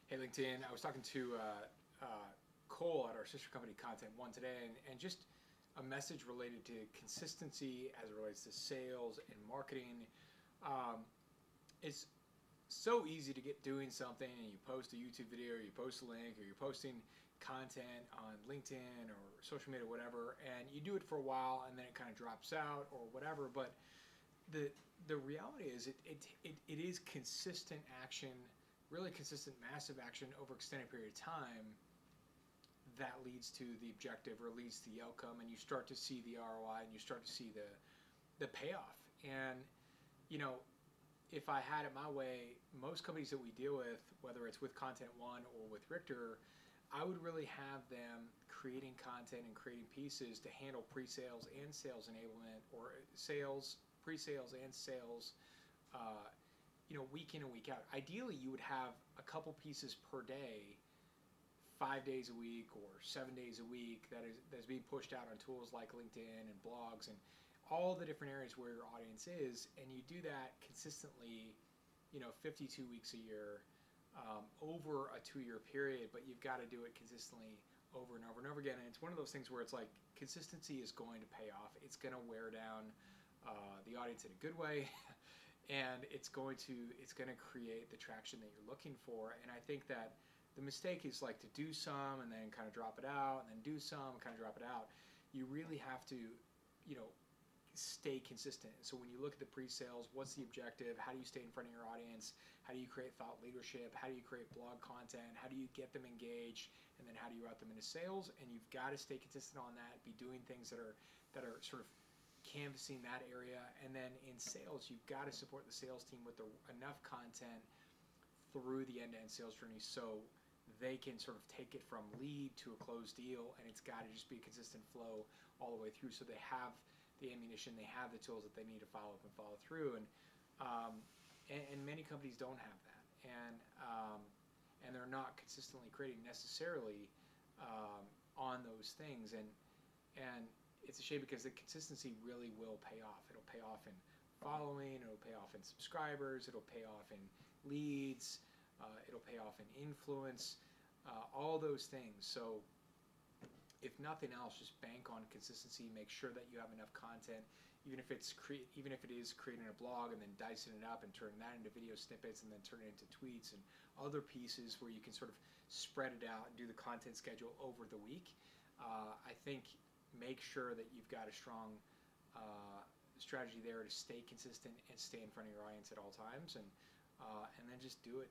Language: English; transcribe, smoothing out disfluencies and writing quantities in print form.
Hey LinkedIn, I was talking to Cole at our sister company Content One today, and just a message related to consistency as it relates to sales and marketing. Um, it's so easy to get doing something and you post a YouTube video, or you post a link, or you're posting content on LinkedIn or social media, whatever, and you do it for a while and then it kind of drops out or whatever. But the the reality is it is consistent action, really consistent massive action over extended period of time that leads to the objective or leads to the outcome, and you start to see the ROI and you start to see the payoff. And you know, if I had it my way, most companies that we deal with, whether it's with Content One or with Richter, I would really have them creating content and creating pieces to handle pre-sales and sales enablement, or sales, pre-sales and sales, week in and week out. Ideally, you would have a couple pieces per day, 5 days a week or 7 days a week, that's being pushed out on tools like LinkedIn and blogs and all the different areas where your audience is, and you do that consistently, 52 weeks a year, over a 2 year period, but you've got to do it consistently over and over and over again. And it's one of those things where it's like consistency is going to pay off. It's going to wear down the audience in a good way, and it's going to create the traction that you're looking for. And I think that the mistake is like to do some and then kind of drop it out, and then do some and kind of drop it out. You really have to, you know, stay consistent. So when you look at the pre-sales, what's the objective? How do you stay in front of your audience? How do you create thought leadership? How do you create blog content? How do you get them engaged? And then how do you route them into sales? And you've got to stay consistent on that. Be doing things that are sort of canvassing that area. And then in sales, you've got to support the sales team with enough content through the end-to-end sales journey, so they can sort of take it from lead to a closed deal, and it's got to just be a consistent flow all the way through, so they have the ammunition, they have the tools that they need to follow up and follow through. And many companies don't have that, and they're not consistently creating necessarily on those things, and it's a shame, because the consistency really will pay off. It'll pay off in following, it'll pay off in subscribers, it'll pay off in leads, it'll pay off in influence, all those things. So if nothing else, just bank on consistency. Make sure that you have enough content, even if it is creating a blog and then dicing it up and turning that into video snippets and then turning it into tweets and other pieces where you can sort of spread it out and do the content schedule over the week. I think make sure that you've got a strong strategy there to stay consistent and stay in front of your audience at all times, and then just do it.